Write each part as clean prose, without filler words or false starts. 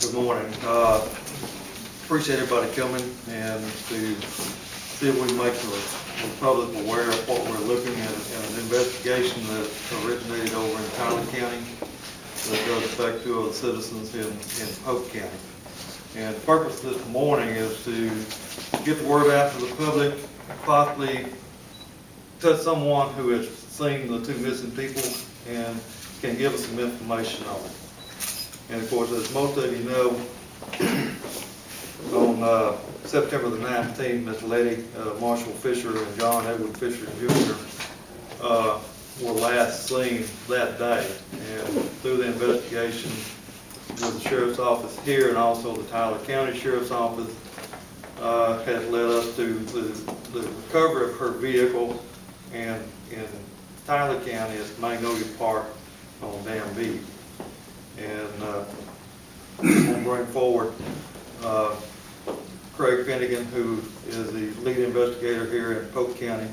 Good morning. Appreciate everybody coming and to see if we can make the public aware of what we're looking at, an investigation that originated over in Tyler County that does affect two of the citizens in Polk County. And the purpose of this morning is to get the word out to the public, possibly touch someone who has seen the two missing people and can give us some information on it. And of course, as most of you know, on September the 19th, Ms. Lettie, Marshall Fisher and John Edward Fisher Jr. Were last seen that day. And through the investigation with the Sheriff's Office here and also the Tyler County Sheriff's Office, has led us to the recovery of her vehicle and in Tyler County it's Magnolia Park on Dam Beach. And we'll bring forward Craig Finnegan, who is the lead investigator here in Polk County,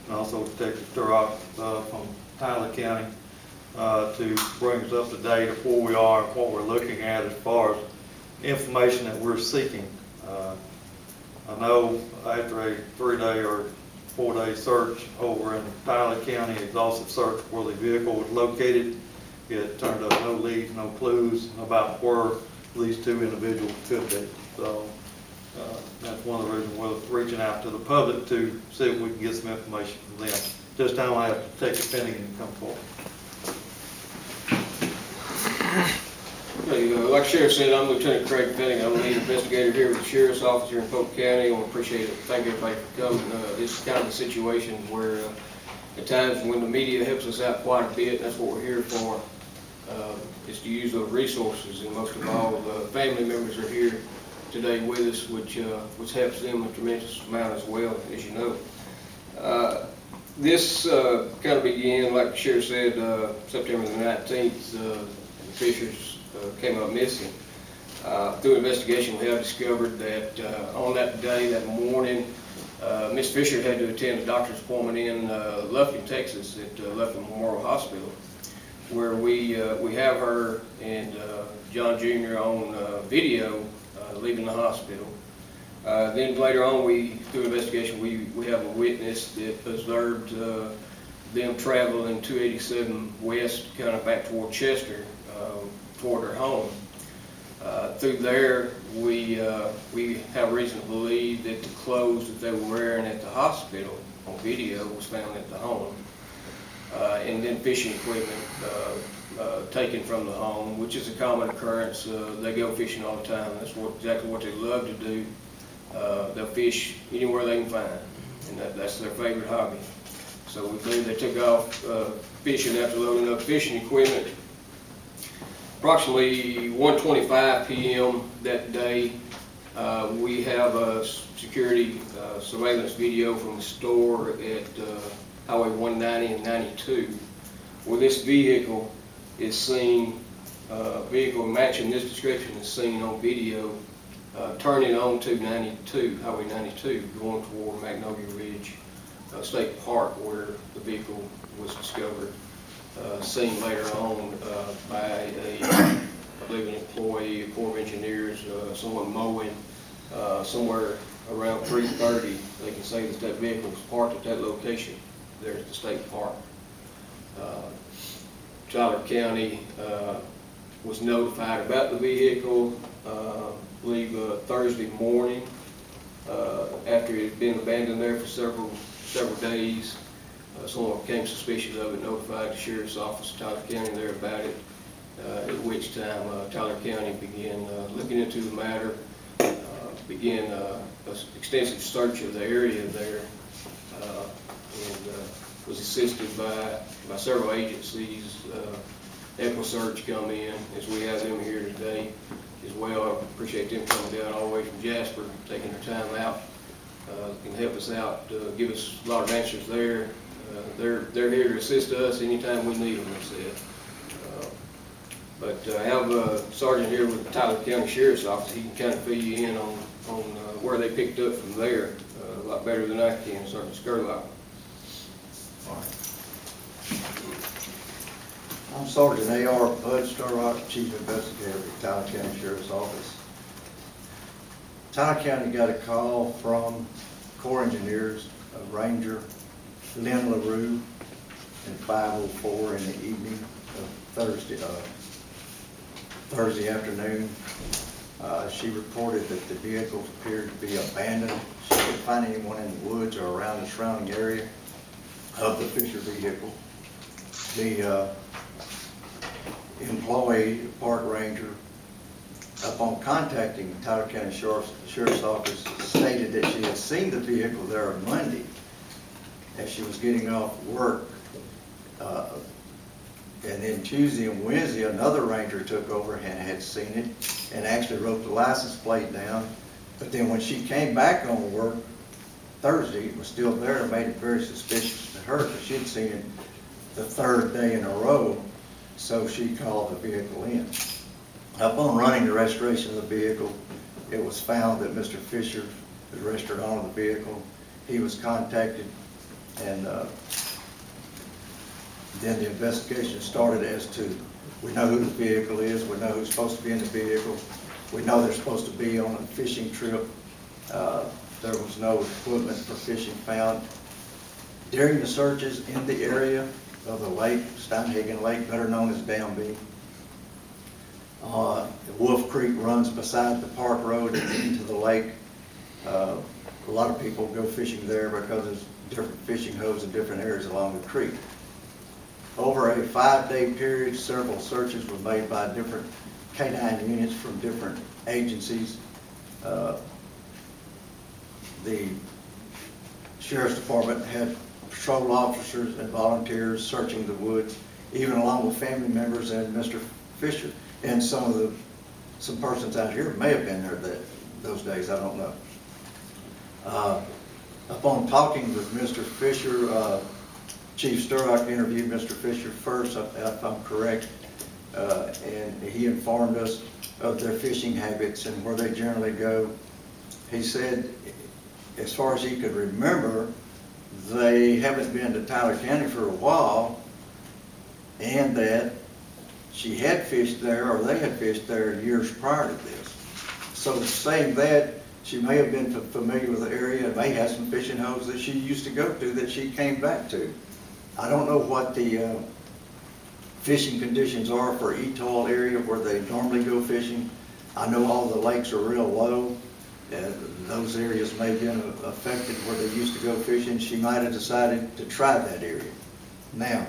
and also Detective Turok from Tyler County, to bring us up to date of where we are and what we're looking at as far as information that we're seeking. I know after a 3-day or 4-day search over in Tyler County, exhaustive search where the vehicle was located, it turned up no leads, no clues about where these two individuals could be. So that's one of the reasons we're reaching out to the public to see if we can get some information from them. This time I have to take a penny and come forward. Okay, like Sheriff said, I'm Lieutenant Craig Finnegan. I'm the lead investigator here with the Sheriff's Office here in Polk County. I appreciate it. Thank everybody for coming. This is kind of a situation where at times when the media helps us out quite a bit, that's what we're here for, is to use those resources. And most of all, family members are here today with us, which helps them a tremendous amount as well, as you know. This kind of began, like the Sheriff said, September the 19th, the Fishers came up missing. Through investigation, we have discovered that on that day, that morning, Miss Fisher had to attend a doctor's appointment in Lufkin, Texas, at Lufkin Memorial Hospital, where we have her and John Jr. on video leaving the hospital. Then later on, through investigation, we have a witness that observed them traveling 287 west, kind of back toward Chester, toward her home. Through there, we have reason to believe that the clothes that they were wearing at the hospital on video was found at the home. And then fishing equipment taken from the home, which is a common occurrence. They go fishing all the time. That's exactly what they love to do. They'll fish anywhere they can find, and that's their favorite hobby. So we believe they took off fishing after loading up fishing equipment. Approximately 1:25 p.m. that day, we have a security surveillance video from a store at Highway 190 and 92, where this vehicle is seen, vehicle matching this description is seen on video, turning onto 92, Highway 92, going toward Magnolia Ridge State Park, where the vehicle was discovered. Seen later on by I believe an employee, a Corps of Engineers, someone mowing somewhere around 3:30. They can say that that vehicle was parked at that location there at the state park. Tyler County was notified about the vehicle, I believe Thursday morning, after it had been abandoned there for several days. Someone became suspicious of it, notified the Sheriff's Office of Tyler County there about it, at which time Tyler County began looking into the matter, began an extensive search of the area there, and was assisted by several agencies. EquiSearch come in, as we have them here today as well. I appreciate them coming down all the way from Jasper, taking their time out, can help us out, give us a lot of answers there. They're here to assist us anytime we need them, they said. But I have a sergeant here with the Tyler County Sheriff's Office. He can kind of fill you in on where they picked up from there a lot better than I can, Sergeant Skurlock. All right. I'm Sergeant A.R. Bud Sturrock, Chief Investigator at the Tyler County Sheriff's Office. Tyler County got a call from Corps Engineers, Ranger Lynn LaRue, at 5:04 in the evening of Thursday afternoon. She reported that the vehicle appeared to be abandoned. She couldn't find anyone in the woods or around the surrounding area of the Fisher vehicle. The employee, park ranger, upon contacting the Tyler County Sheriff's Office, stated that she had seen the vehicle there on Monday as she was getting off work. And then Tuesday and Wednesday, another ranger took over and had seen it and actually wrote the license plate down. But then when she came back on work Thursday, it was still there and made it very suspicious to her because she had seen it the third day in a row. So she called the vehicle in. Upon running the registration of the vehicle, it was found that Mr. Fisher was registered on the vehicle. He was contacted, and then the investigation started as to, we know who the vehicle is, we know who's supposed to be in the vehicle, we know they're supposed to be on a fishing trip. There was no equipment for fishing found. During the searches in the area of the lake, Steinhagen Lake, better known as Danby, Wolf Creek runs beside the park road and into the lake. A lot of people go fishing there because there's different fishing holes in different areas along the creek. Over a 5-day period, several searches were made by different canine units from different agencies. The Sheriff's Department had patrol officers and volunteers searching the woods, even along with family members and Mr. Fisher. And some persons out here may have been there those days, I don't know. Upon talking with Mr. Fisher, Chief Sturrock interviewed Mr. Fisher first, if I'm correct, and he informed us of their fishing habits and where they generally go. He said, as far as he could remember, they haven't been to Tyler County for a while, and that she had fished there, or they had fished there years prior to this. So saying that, she may have been familiar with the area and may have some fishing holes that she used to go to that she came back to. I don't know what the fishing conditions are for Etoll area where they normally go fishing. I know all the lakes are real low. Those areas may have been affected where they used to go fishing. She might have decided to try that area. Now,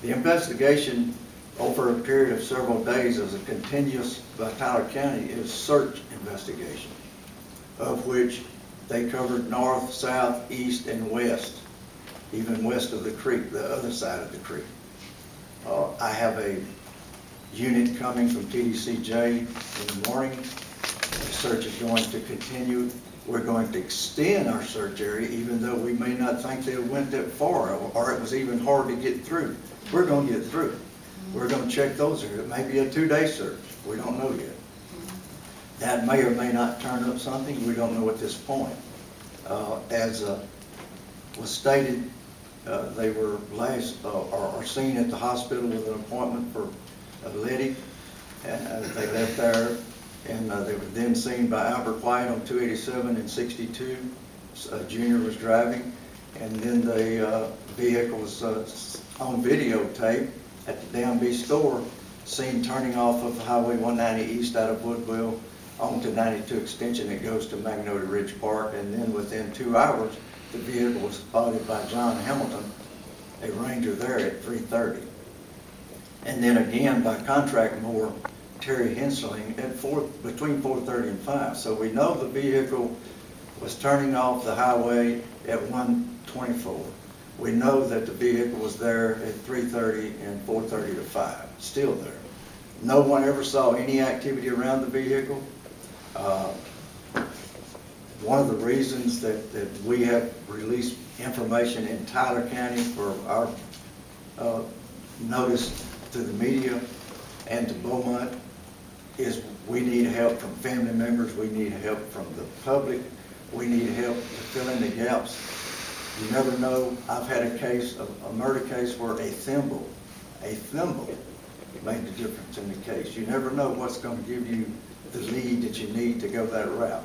the investigation over a period of several days is a continuous, by Tyler County, is search investigation, of which they covered north, south, east, and west, even west of the creek, the other side of the creek. I have a unit coming from TDCJ in the morning. The search is going to continue. We're going to extend our search area, even though we may not think they went that far, or it was even hard to get through. We're going to get through. We're going to check those areas. It may be a 2-day search. We don't know yet. That may or may not turn up something. We don't know at this point. As was stated, they were last or seen at the hospital with an appointment for Lettie, and they left there, and they were then seen by Albert White on 287 and 62. Junior was driving, and then the vehicle was on videotape at the Danby store, seen turning off of Highway 190 east out of Woodville onto 92 extension that goes to Magnolia Ridge Park, and then within 2 hours, the vehicle was spotted by John Hamilton, a ranger there at 3:30. And then again by contract mower Terry Hensling at between 4:30 and 5. So we know the vehicle was turning off the highway at 1:24. We know that the vehicle was there at 3:30 and 4:30 to 5, still there. No one ever saw any activity around the vehicle. One of the reasons that we have released information in Tyler County for our notice to the media and to Beaumont is we need help from family members, we need help from the public, we need help to fill in the gaps. You never know. I've had a case, a murder case, where a thimble made the difference in the case. You never know what's going to give you the lead that you need to go that route,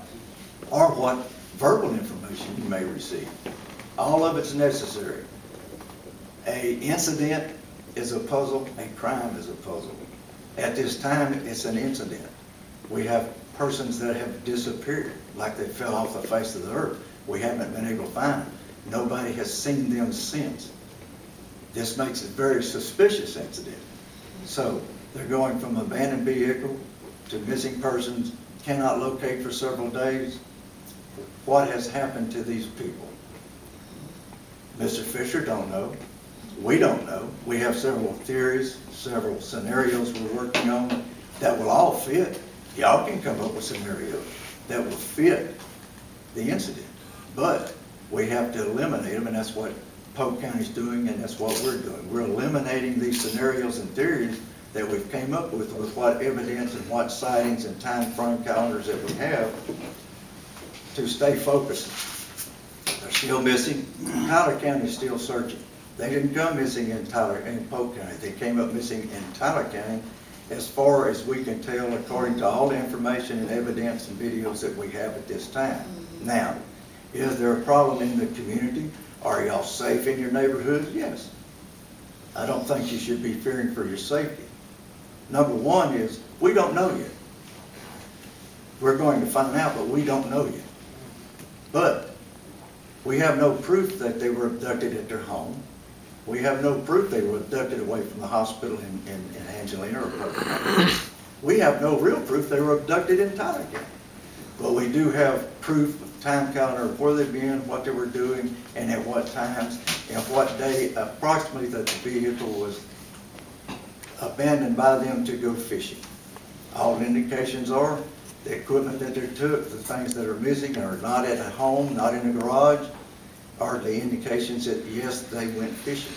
or what verbal information you may receive. All of it's necessary. An incident is a puzzle, a crime is a puzzle. At this time, it's an incident. We have persons that have disappeared, like they fell off the face of the earth. We haven't been able to find them. Nobody has seen them since. This makes it a very suspicious incident. So they're going from abandoned vehicle to missing persons, cannot locate for several days. What has happened to these people? Mr. Fisher don't know. We don't know. We have several theories, several scenarios we're working on that will all fit. Y'all can come up with scenarios that will fit the incident. But we have to eliminate them, and that's what Polk County's doing, and that's what we're doing. We're eliminating these scenarios and theories that we've came up with what evidence and what sightings and time frame calendars that we have to stay focused. They're still missing. Tyler County is still searching. They didn't come missing in Polk County. They came up missing in Tyler County, as far as we can tell, according to all the information and evidence and videos that we have at this time. Now, is there a problem in the community? Are y'all safe in your neighborhood? Yes. I don't think you should be fearing for your safety. Number one is, we don't know yet. We're going to find out, but we don't know yet. But we have no proof that they were abducted at their home. We have no proof they were abducted away from the hospital in Angelina or Polk County. We have no real proof they were abducted in Tyler County. But we do have proof of time calendar of where they've been, what they were doing, and at what times, and what day approximately that the vehicle was abandoned by them to go fishing. All indications are the equipment that they took, the things that are missing are not at a home, not in a garage, are the indications that yes, they went fishing.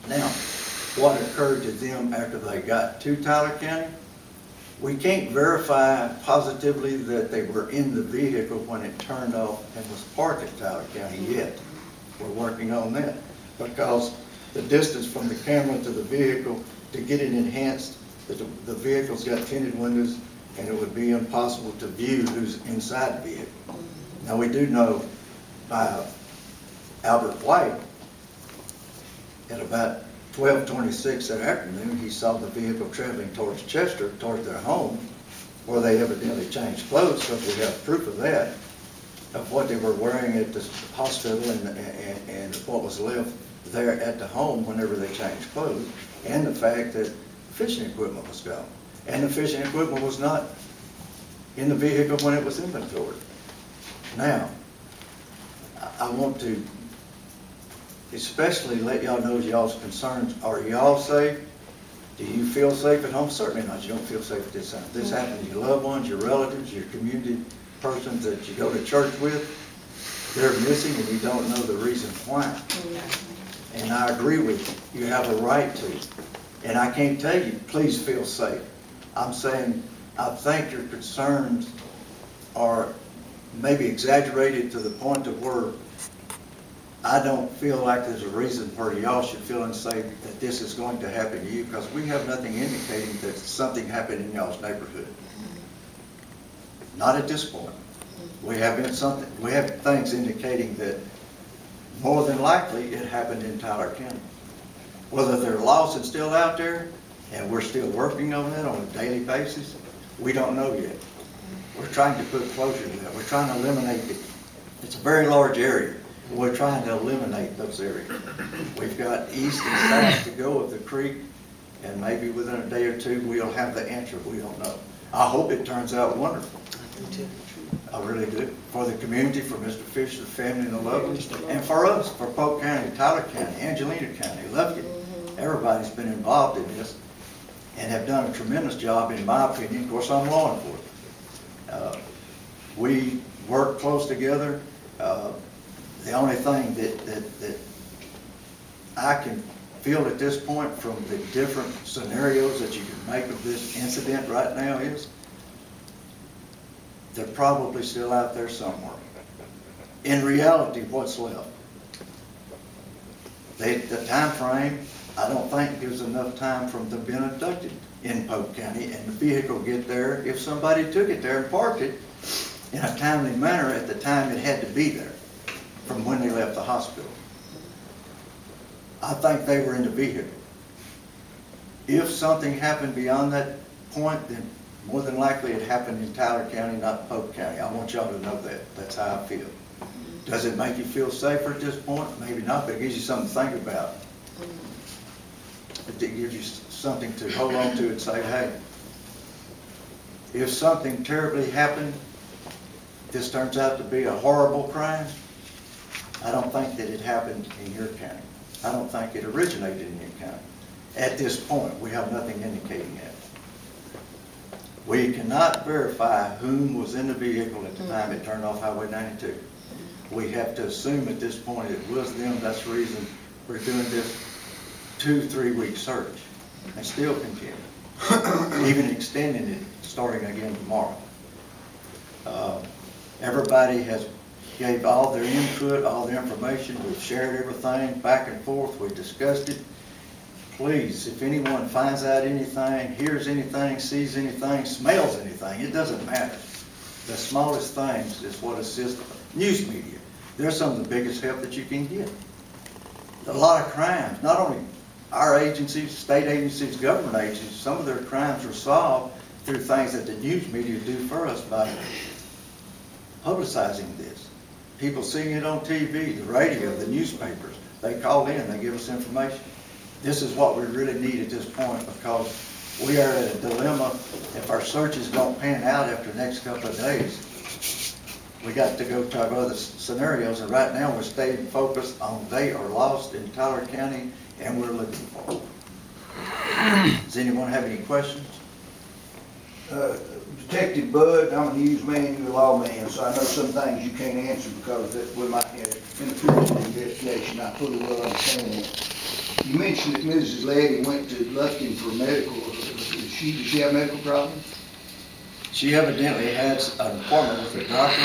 Now, what occurred to them after they got to Tyler County? We can't verify positively that they were in the vehicle when it turned off and was parked at Tyler County yet. We're working on that because the distance from the camera to the vehicle to get it enhanced, the vehicle's got tinted windows and it would be impossible to view who's inside the vehicle. Now we do know by Albert White at about 12:26 that afternoon, he saw the vehicle traveling towards Chester, towards their home, where they evidently changed clothes, so we have proof of that, of what they were wearing at the hospital and what was left there at the home whenever they changed clothes, and the fact that fishing equipment was gone. And the fishing equipment was not in the vehicle when it was inventoried. Now, I want to especially let y'all know y'all's concerns. Are y'all safe? Do you feel safe at home? Certainly not. You don't feel safe at this time. This happens to your loved ones, your relatives, your community persons that you go to church with. They're missing and you don't know the reason why. And I agree with you. You have a right to. And I can't tell you, please feel safe. I'm saying, I think your concerns are maybe exaggerated to the point of where I don't feel like there's a reason where y'all should feel unsafe that this is going to happen to you, because we have nothing indicating that something happened in y'all's neighborhood. Not at this point. We have things indicating that more than likely it happened in Tyler County. Whether they're lost and still out there, and we're still working on that on a daily basis, we don't know yet. We're trying to put closure to that. We're trying to eliminate it. It's a very large area. We're trying to eliminate those areas. We've got east and south to go of the creek, and maybe within a day or two we'll have the answer. We don't know. I hope it turns out wonderful. I really do. For the community, for Mr. Fisher, the family, and the loved ones, and for us, for Polk County, Tyler County, Angelina County, Lufkin. Everybody's been involved in this and have done a tremendous job, in my opinion. Of course, I'm law enforcement. We work close together. The only thing that I can feel at this point from the different scenarios that you can make of this incident right now is they're probably still out there somewhere. In reality, what's left? The time frame I don't think there's enough time for them to have been abducted in Polk County and the vehicle get there if somebody took it there and parked it in a timely manner at the time it had to be there from when they left the hospital. I think they were in the vehicle. If something happened beyond that point, then more than likely it happened in Tyler County, not Polk County. I want y'all to know that. That's how I feel. Does it make you feel safer at this point? Maybe not, but it gives you something to think about. It gives you something to hold on to and say, hey, if something terribly happened, this turns out to be a horrible crime, I don't think that it happened in your county. I don't think it originated in your county. At this point, we have nothing indicating that. We cannot verify whom was in the vehicle at the time it turned off Highway 92. We have to assume at this point it was them. That's the reason we're doing this 2-3 week search and still continue, even extending it, starting again tomorrow. Everybody has gave all their input, all their information. We've shared everything back and forth. We discussed it. Please, if anyone finds out anything, hears anything, sees anything, smells anything, it doesn't matter. The smallest things is what assists news media. They're some of the biggest help that you can get. A lot of crimes, not only our agencies, state agencies, government agencies, some of their crimes are solved through things that the news media do for us by publicizing this. People seeing it on TV, the radio, the newspapers, they call in, they give us information. This is what we really need at this point, because we are at a dilemma. If our searches don't pan out after the next couple of days, we got to go to our other scenarios, and right now we're staying focused on they are lost in Tyler County and we're looking for them. Does anyone have any questions? Detective Bud, I'm a newsman, you're a lawman, so I know some things you can't answer because that we might interfere with the investigation. I fully well understand that. You mentioned that Mrs. Lettie went to Lufkin for medical. Does she have medical problems? She evidently had an appointment with a doctor.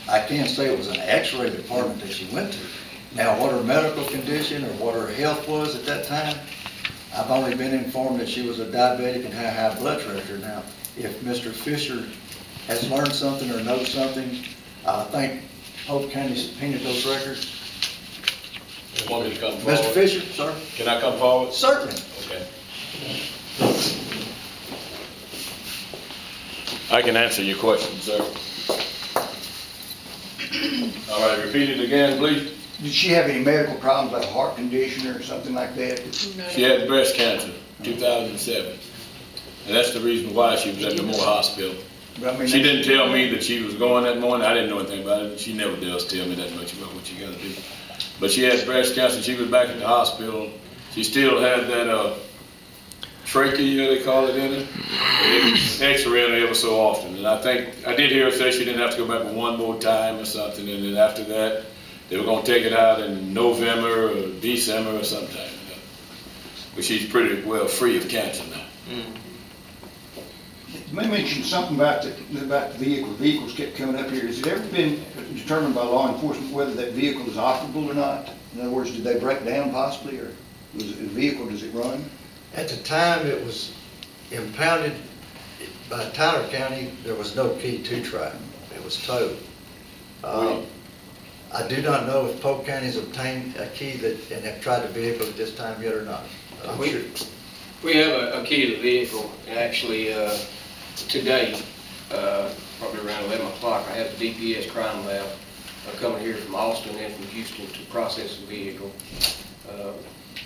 I can't say it was an x-ray department that she went to. Now, what her medical condition or what her health was at that time, I've only been informed that she was a diabetic and had high blood pressure. Now, if Mr. Fisher has learned something or knows something, I think Polk County subpoenaed those records. You want me to come forward? Mr. Fisher, sir? Can I come forward? Certainly. Okay. I can answer your question, sir. All right, repeat it again, please. Did she have any medical problems, like a heart condition or something like that? She had breast cancer, 2007. And that's the reason why she was at the Moore Hospital. I mean, She didn't tell me that she was going that morning. I didn't know anything about it. She never does tell me that much about what you gotta do. But she had breast cancer. She was back at the hospital. She still had that trachea, they call it, in it. X-ray ever so often. And I think, I did hear her say she didn't have to go back but one more time or something. And then after that, they were going to take it out in November or December or sometime. But she's pretty well free of cancer now. You may mention something about the vehicle. Vehicles kept coming up here. Has it ever been determined by law enforcement whether that vehicle is operable or not? In other words, did they break down possibly, or was it a vehicle, does it run? At the time it was impounded by Tyler County, there was no key to try. It was towed. I do not know if Polk County's obtained a key and have tried the vehicle at this time yet or not. We have a key to the vehicle, and actually today, probably around 11 o'clock, I had the DPS crime lab coming here from Austin and from Houston to process the vehicle.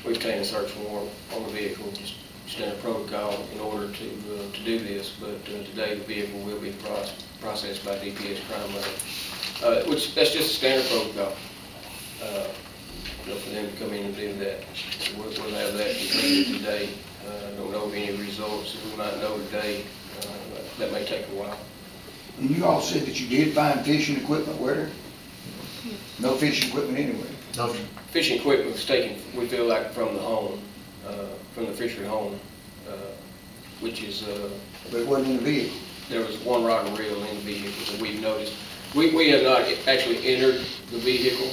We've taken a search warrant on the vehicle, just standard protocol in order to do this, but today the vehicle will be processed by DPS crime lab, which that's just a standard protocol. For them to come in and do that. So we'll have that completed today. Don't know of any results. We might know today. That may take a while. And you all said that you did find fishing equipment where? No fishing equipment anywhere? No. Fishing equipment was taken, we feel like, from the home, from the fishery home, which is... But it wasn't in the vehicle? There was one rod and reel in the vehicle that we've noticed. We have not actually entered the vehicle.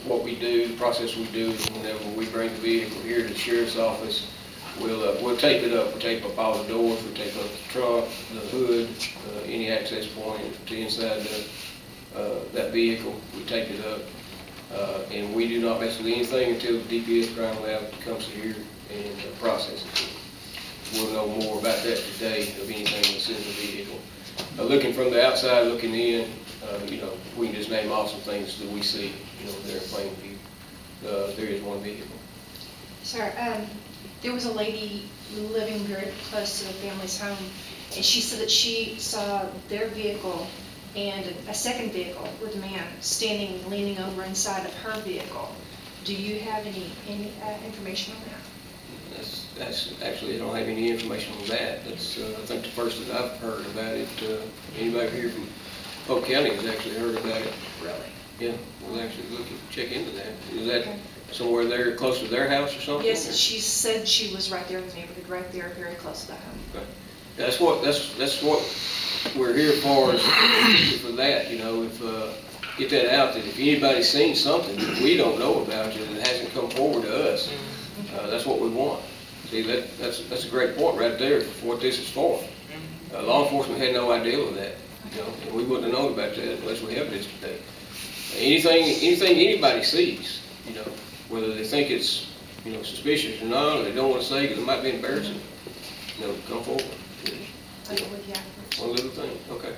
What we do, the process we do is whenever we bring the vehicle here to the sheriff's office, we'll tape it up. We'll tape up all the doors, we'll tape up the trunk, the hood, any access point to inside that vehicle, we tape it up. And we do not mess with anything until the DPS crime lab comes here and processes it. We'll know more about that today of anything that's in the vehicle. Looking from the outside, looking in, you know, we can just name off some things that we see, you know, there in plain view. There is one vehicle. Sir, there was a lady living very close to the family's home, and she said that she saw their vehicle and a second vehicle with a man standing, leaning over inside of her vehicle. Do you have any information on that? That's actually, I don't have any information on that. That's, I think the first that I've heard about it, anybody here from Polk County has actually heard about it. Really? Yeah, we'll actually check into that. Is that somewhere there close to their house or something? Yes, she said she was right there in the neighborhood, right there, very close to the home. Okay. That's what we're here for, is for that, you know, if, get that out, that if anybody's seen something that we don't know about, and it hasn't come forward to us, that's what we want. See, that's a great point right there for what this is for. Law enforcement had no idea of that, you know, and we wouldn't have known about that unless we have this today. Anything anybody sees, you know, whether they think it's, you know, suspicious or not, or they don't want to say because it might be embarrassing, you know, come forward. One little thing, okay.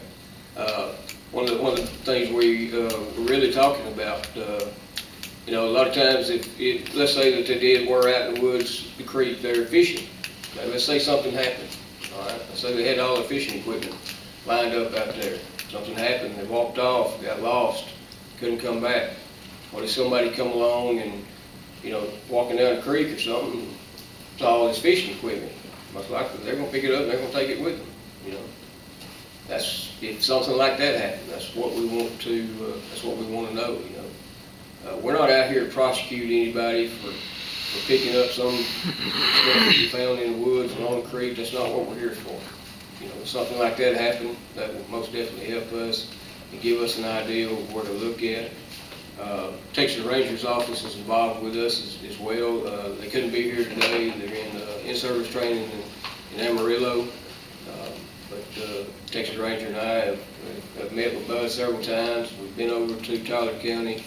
One of the things we're really talking about, you know, a lot of times if let's say that they did were out in the woods, the creek, they're fishing. Okay, let's say something happened, all right? Let's say they had all their fishing equipment lined up out there. Something happened, they walked off, got lost, couldn't come back. What if somebody come along and, you know, walking down the creek or something, saw all this fishing equipment? Most likely they're gonna pick it up and they're gonna take it with them, you know. That's, if something like that happened, that's what we want to know, you know. We're not out here to prosecute anybody for picking up some stuff that you found in the woods along the creek. That's not what we're here for. You know, if something like that happened, that would most definitely help us and give us an idea of where to look at. Texas Rangers office is involved with us as well. They couldn't be here today. They're in in-service training in Amarillo. But Texas Ranger and I have met with Bud several times. We've been over to Tyler County,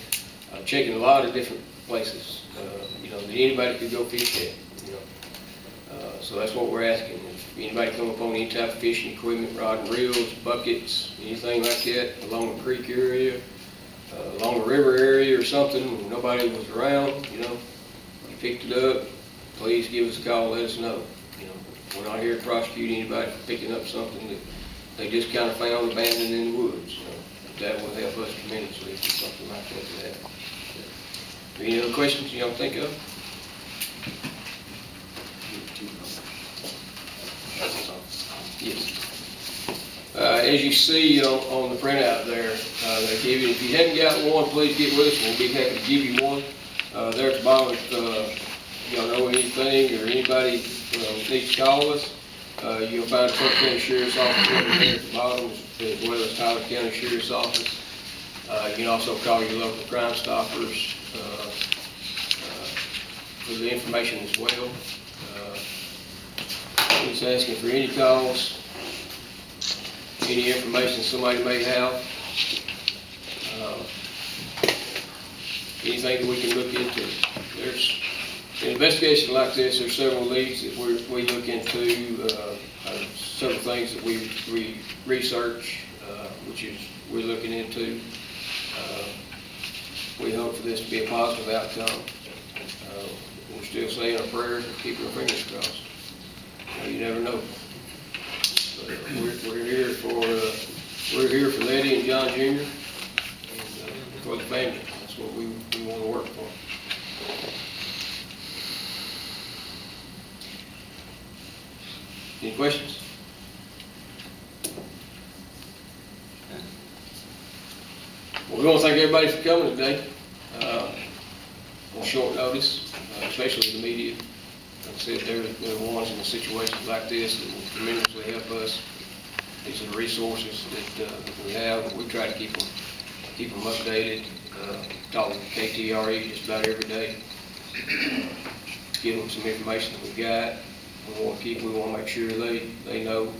checking a lot of different places, you know, that anybody could go fish at, you know. So that's what we're asking. If anybody come upon any type of fishing equipment, rod and reels, buckets, anything like that along the creek area, along the river area or something, when nobody was around, you know, you picked it up, please give us a call, let us know. You know, we're not here to prosecute anybody for picking up something that they just kind of found abandoned in the woods. You know. That will help us tremendously if something like that could happen. Any other questions you don't think of? Yes. As you see on the printout there, they give you, if you haven't got one, please get with us. We'll be happy to give you one. There at the bottom, if you don't know anything or anybody needs to call us, you'll find the Polk County Sheriff's Office there at the bottom, as well as Tyler County Sheriff's Office. You can also call your local Crime Stoppers for the information as well. Just asking for any calls, any information somebody may have, anything that we can look into. There's an investigation like this, there's several leads that we look into, several things that we research, which is we're looking into. We hope for this to be a positive outcome. We're still saying our prayers and keeping our fingers crossed. You never know. But, we're here for Lettie and John Jr. and for the family. That's what we want to work for. Any questions? Well, we want to thank everybody for coming today on short notice, especially the media. Like I said, they're the ones in a situation like this that will tremendously help us. These are the resources that we have. We try to keep them updated. talk to KTRE just about every day. Give them some information that we got. We want to make sure they know